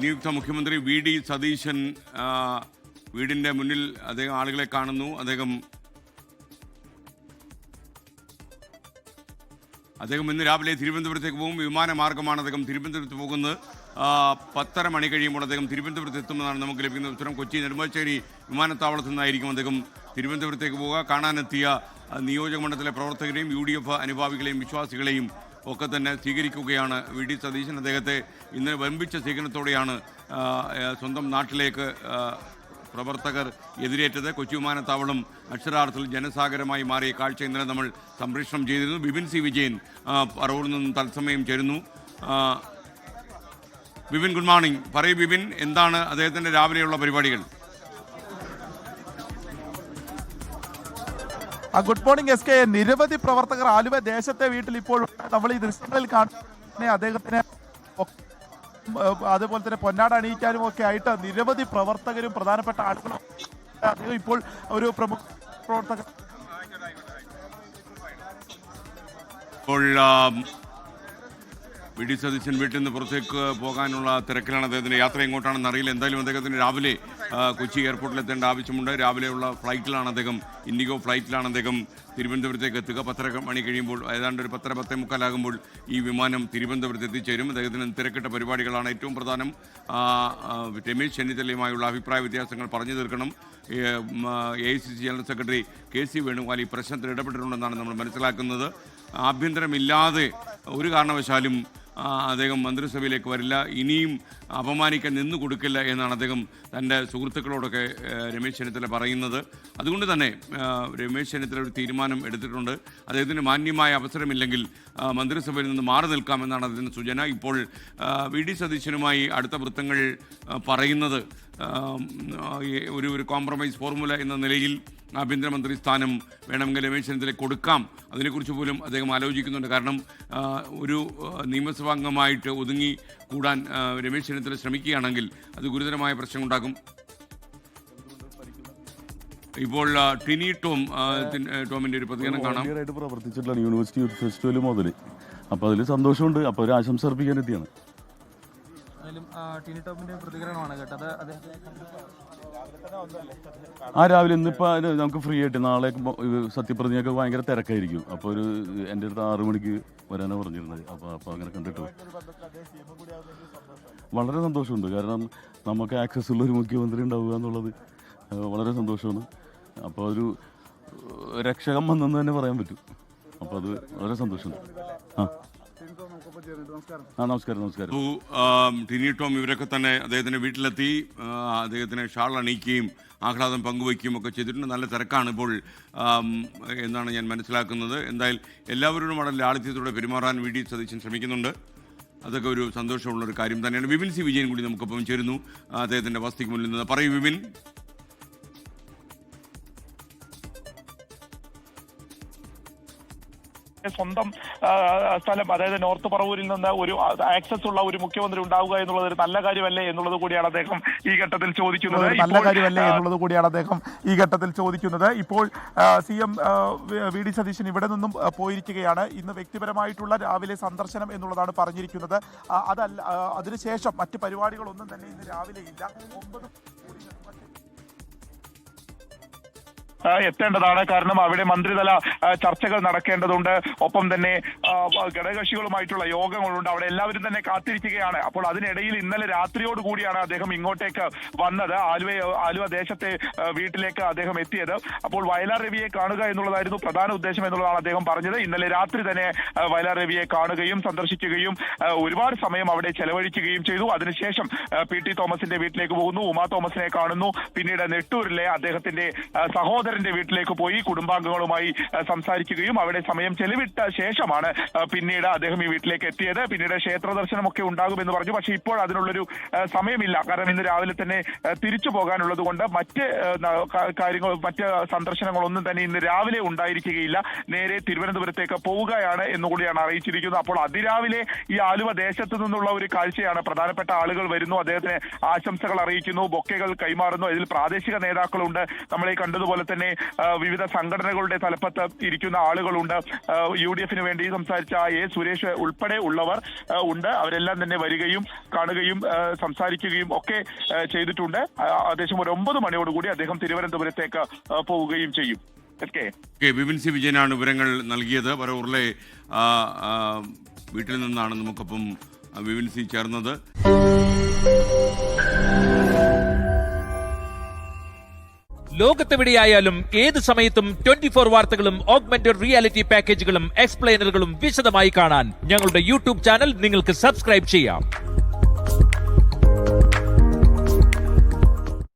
നിയുക്ത മുഖ്യമന്ത്രി V D Satheesan വീടിൻ്റെ മുന്നിൽ അദ്ദേഹം ആളുകളെ കാണുന്നു. അദ്ദേഹം ഇന്ന് രാവിലെ തിരുവനന്തപുരത്തേക്ക് പോകും. വിമാനമാർഗമാണ് അദ്ദേഹം തിരുവനന്തപുരത്ത് പോകുന്നത്. 10:30 മണി കഴിയുമ്പോൾ അദ്ദേഹം തിരുവനന്തപുരത്ത് എത്തുമെന്നാണ് നമുക്ക് ലഭിക്കുന്ന ഉത്തരം. കൊച്ചി നെടുമ്പാശ്ശേരി വിമാനത്താവളത്തിൽ നിന്നായിരിക്കും അദ്ദേഹം തിരുവനന്തപുരത്തേക്ക് പോവുക. കാണാനെത്തിയ നിയോജക മണ്ഡലത്തിലെ പ്രവർത്തകരെയും UDF അനുഭാവികളെയും വിശ്വാസികളെയും ഒക്കെ തന്നെ സ്വീകരിക്കുകയാണ് വി ഡി സതീശൻ. അദ്ദേഹത്തെ ഇന്ന് വമ്പിച്ച സ്വീകരണത്തോടെയാണ് സ്വന്തം നാട്ടിലേക്ക് പ്രവർത്തകർ എതിരേറ്റത്. കൊച്ചി വിമാനത്താവളം അക്ഷരാർത്ഥത്തിൽ ജനസാഗരമായി മാറിയ കാഴ്ച ഇന്നലെ നമ്മൾ സംപ്രേഷണം ചെയ്തിരുന്നു. ബിപിൻ സി വിജയൻ പറവൂരിൽ നിന്നും തത്സമയം ചേരുന്നു. Bipin, good morning. പറയൂ ബിപിൻ, എന്താണ് അദ്ദേഹത്തിൻ്റെ രാവിലെയുള്ള പരിപാടികൾ? Good morning SK. നിരവധി പ്രവർത്തകർ ആലുവ ദേശത്തെ വീട്ടിൽ ഇപ്പോൾ നമ്മൾ ഈ ദൃശ്യങ്ങളിൽ കാണുന്ന അദ്ദേഹത്തിന് അതുപോലെ തന്നെ പൊന്നാട അണിയിക്കാനും ഒക്കെ ആയിട്ട് നിരവധി പ്രവർത്തകരും പ്രധാനപ്പെട്ട ആളുകളും അദ്ദേഹം ഇപ്പോൾ ഒരു പ്രമുഖ പ്രവർത്തകർ ഇപ്പോൾ വി ഡി സതീശൻ വീട്ടിൽ നിന്ന് പുറത്തേക്ക് പോകാനുള്ള തിരക്കിലാണ്. അദ്ദേഹത്തിൻ്റെ യാത്ര എങ്ങോട്ടാണെന്ന് അറിയില്ല. എന്തായാലും അദ്ദേഹത്തിന് രാവിലെ കൊച്ചി എയർപോർട്ടിൽ എത്തേണ്ട ആവശ്യമുണ്ട്. രാവിലെയുള്ള ഫ്ലൈറ്റിലാണ് അദ്ദേഹം, ഇൻഡിഗോ ഫ്ലൈറ്റിലാണ് അദ്ദേഹം തിരുവനന്തപുരത്തേക്ക് എത്തുക. 10:30 മണി കഴിയുമ്പോൾ ഏതാണ്ട് ഒരു 10:10 ആകുമ്പോൾ ഈ വിമാനം തിരുവനന്തപുരത്ത് എത്തിച്ചേരും. അദ്ദേഹത്തിന് തിരക്കിട്ട പരിപാടികളാണ്. ഏറ്റവും പ്രധാനം രമേശ് ചെന്നിത്തലയുമായുള്ള അഭിപ്രായ വ്യത്യാസങ്ങൾ പറഞ്ഞു തീർക്കണം. AICC general secretary KC Venugopal ഈ പ്രശ്നത്തിൽ ഇടപെട്ടിട്ടുണ്ടെന്നാണ് നമ്മൾ മനസ്സിലാക്കുന്നത്. ആഭ്യന്തരമില്ലാതെ ഒരു കാരണവശാലും അദ്ദേഹം മന്ത്രിസഭയിലേക്ക് വരില്ല, ഇനിയും അപമാനിക്കാൻ നിന്നു കൊടുക്കില്ല എന്നാണ് അദ്ദേഹം തൻ്റെ സുഹൃത്തുക്കളോടൊക്കെ രമേശ് ചെന്നിത്തല പറയുന്നത്. അതുകൊണ്ട് തന്നെ രമേശ് ചെന്നിത്തല ഒരു തീരുമാനം എടുത്തിട്ടുണ്ട്. അദ്ദേഹത്തിന് മാന്യമായ അവസരമില്ലെങ്കിൽ മന്ത്രിസഭയിൽ നിന്ന് മാറി നിൽക്കാമെന്നാണ് അതിൻ്റെ സൂചന. ഇപ്പോൾ വി ഡി സതീശനുമായി അടുത്ത വൃത്തങ്ങൾ പറയുന്നത് ഒരു കോംപ്രമൈസ് ഫോർമുല എന്ന നിലയിൽ ആഭ്യന്തരമന്ത്രി സ്ഥാനം വേണമെങ്കിൽ രമേശ് ചെന്നിത്തലയ്ക്ക് കൊടുക്കാം. അതിനെക്കുറിച്ച് പോലും അദ്ദേഹം ആലോചിക്കുന്നുണ്ട്. കാരണം ഒരു നിയമസഭാംഗമായിട്ട് ഒതുങ്ങി കൂടാൻ രമേശ് ചെന്നിത്തല ശ്രമിക്കുകയാണെങ്കിൽ അത് ഗുരുതരമായ പ്രശ്നമുണ്ടാക്കും. ഇപ്പോൾ ടിനി ടോമിൻ്റെ ഒരു പ്രതികരണം കാണാം. പ്രവർത്തിച്ചിട്ടുള്ള യൂണിവേഴ്സിറ്റി യൂത്ത് ഫെസ്റ്റിവൽ മുതൽ അപ്പോൾ അതിൽ സന്തോഷമുണ്ട്. അപ്പോൾ ഒരു ആശംസ അർപ്പിക്കാൻ എത്തിയാണ്. രാവിലെ ഇന്നിപ്പോൾ നമുക്ക് ഫ്രീ ആയിട്ട് നാളെ സത്യപ്രതിജ്ഞയൊക്കെ ഭയങ്കര തിരക്കായിരിക്കും. അപ്പോൾ എൻ്റെ അടുത്ത് 6 മണിക്ക് വരാനാണ് പറഞ്ഞിരുന്നത്. അപ്പോൾ അങ്ങനെ കണ്ടിട്ട് വളരെ സന്തോഷമുണ്ട്. കാരണം നമുക്ക് ആക്സസ് ഉള്ള ഒരു മുഖ്യമന്ത്രി ഉണ്ടാവുക എന്നുള്ളത് വളരെ സന്തോഷമാണ്. അപ്പോൾ ഒരു രക്ഷകൻ വന്നെന്ന് തന്നെ പറയാൻ പറ്റും. അപ്പോൾ അത് വളരെ സന്തോഷമുണ്ട്. നമസ്കാരം. ടിനി ടോം ഇവരൊക്കെ തന്നെ അദ്ദേഹത്തിൻ്റെ വീട്ടിലെത്തി അദ്ദേഹത്തിന് ഷാൾ അണിയിക്കുകയും ആഹ്ലാദം പങ്കുവയ്ക്കുകയും ഒക്കെ ചെയ്തിട്ടുണ്ട്. നല്ല തിരക്കാണ് ഇപ്പോൾ എന്നാണ് ഞാൻ മനസ്സിലാക്കുന്നത്. എന്തായാലും എല്ലാവരോടും വളരെ ലാളിത്യത്തോടെ പെരുമാറാൻ വി ഡി സതീശൻ ശ്രമിക്കുന്നുണ്ട്. അതൊക്കെ ഒരു സന്തോഷമുള്ളൊരു കാര്യം തന്നെയാണ്. ബിപിൻ സി വിജയൻ കൂടി നമുക്കൊപ്പം ചേരുന്നു അദ്ദേഹത്തിൻ്റെ വസതിക്ക് മുന്നിൽ നിന്ന്. പറയൂ ബിപിൻ. സ്വന്തം സ്ഥലം, അതായത് നോർത്ത് പറവൂരിൽ നിന്ന് ഒരു ആക്സസ് ഉള്ള ഒരു മുഖ്യമന്ത്രി ഉണ്ടാവുക എന്നുള്ളത് ഒരു നല്ല കാര്യമല്ലേ എന്നുള്ളത് കൂടിയാണ് അദ്ദേഹം ഈ ഘട്ടത്തിൽ ചോദിക്കുന്നത്. ഇപ്പോൾ CM വി ഡി സതീശൻ ഇവിടെ നിന്നും പോയിരിക്കുകയാണ്. ഇന്ന് വ്യക്തിപരമായിട്ടുള്ള രാവിലെ സന്ദർശനം എന്നുള്ളതാണ് പറഞ്ഞിരിക്കുന്നത്. അതല്ല, അതിനുശേഷം മറ്റ് പരിപാടികളൊന്നും തന്നെ ഇന്ന് രാവിലെ ഇല്ല. 9 എത്തേണ്ടതാണ്. കാരണം അവിടെ മന്ത്രിതല ചർച്ചകൾ നടക്കേണ്ടതുണ്ട്. ഒപ്പം തന്നെ ഘടകകക്ഷികളുമായിട്ടുള്ള യോഗങ്ങളുണ്ട്. അവിടെ എല്ലാവരും തന്നെ കാത്തിരിക്കുകയാണ്. അപ്പോൾ അതിനിടയിൽ ഇന്നലെ രാത്രിയോട് കൂടിയാണ് അദ്ദേഹം ഇങ്ങോട്ടേക്ക് വന്നത്. ആലുവ ദേശത്തെ വീട്ടിലേക്ക് അദ്ദേഹം എത്തിയത്. അപ്പോൾ വയലാർ രവിയെ കാണുക എന്നുള്ളതായിരുന്നു പ്രധാന ഉദ്ദേശം എന്നുള്ളതാണ് അദ്ദേഹം പറഞ്ഞത്. ഇന്നലെ രാത്രി തന്നെ വയലാർ രവിയെ കാണുകയും സന്ദർശിക്കുകയും ഒരുപാട് സമയം അവിടെ ചെലവഴിക്കുകയും ചെയ്തു. അതിനുശേഷം PT തോമസിന്റെ വീട്ടിലേക്ക് പോകുന്നു, ഉമാ തോമസിനെ കാണുന്നു. പിന്നീട് നെട്ടൂരിലെ അദ്ദേഹത്തിന്റെ സഹോദരന്റെ വീട്ടിലേക്ക് പോയി കുടുംബാംഗങ്ങളുമായി സംസാരിക്കുകയും അവിടെ സമയം ചെലവിട്ട ശേഷമാണ് പിന്നീട് അദ്ദേഹം ഈ വീട്ടിലേക്ക് എത്തിയത്. പിന്നീട് ക്ഷേത്ര ദർശനമൊക്കെ ഉണ്ടാകുമെന്ന് പറഞ്ഞു. പക്ഷേ ഇപ്പോൾ അതിനുള്ളൊരു സമയമില്ല. കാരണം ഇന്ന് രാവിലെ തന്നെ തിരിച്ചു പോകാനുള്ളത് കൊണ്ട് മറ്റ് സന്ദർശനങ്ങളൊന്നും തന്നെ ഇന്ന് രാവിലെ ഉണ്ടായിരിക്കുകയില്ല. നേരെ തിരുവനന്തപുരത്തേക്ക് പോവുകയാണ് എന്നുകൂടിയാണ് അറിയിച്ചിരിക്കുന്നത്. അപ്പോൾ അതിരാവിലെ ഈ ആലുവ ദേശത്ത് നിന്നുള്ള ഒരു കാഴ്ചയാണ്. പ്രധാനപ്പെട്ട ആളുകൾ വരുന്നു, അദ്ദേഹത്തിന് ആശംസകൾ അറിയിക്കുന്നു, ബൊക്കെകൾ കൈമാറുന്നു. ഇതിൽ പ്രാദേശിക നേതാക്കളുണ്ട്. നമ്മളെ കണ്ടതുപോലെ തന്നെ തന്നെ വിവിധ സംഘടനകളുടെ തലപ്പത്ത് ഇരിക്കുന്ന ആളുകളുണ്ട്. UDF-ന് വേണ്ടി സംസാരിച്ച A സുരേഷ് ഉൾപ്പെടെ ഉള്ളവർ ഉണ്ട്. അവരെല്ലാം തന്നെ വരികയും കാണുകയും സംസാരിക്കുകയും ഒക്കെ ചെയ്തിട്ടുണ്ട്. ഏകദേശം ഒരു 9 മണിയോടുകൂടി അദ്ദേഹം തിരുവനന്തപുരത്തേക്ക് പോവുകയും ചെയ്യും. വിപിൻ സി വിജയനാണ് വിവരങ്ങൾ നൽകിയത്. പറവൂരിലെ വീട്ടിൽ നിന്നാണ് നമുക്കൊപ്പം വിപിൻ സി ചേർന്നത്. ലോകത്തെവിടെയായാലും ഏത് സമയത്തും 24 വാർത്തകളും ഓഗ്മെന്റഡ് റിയാലിറ്റി പാക്കേജുകളും എക്സ്പ്ലെയിനറുകളും വിശദമായി കാണാൻ ഞങ്ങളുടെ YouTube ചാനൽ നിങ്ങൾക്ക് സബ്സ്ക്രൈബ് ചെയ്യാം.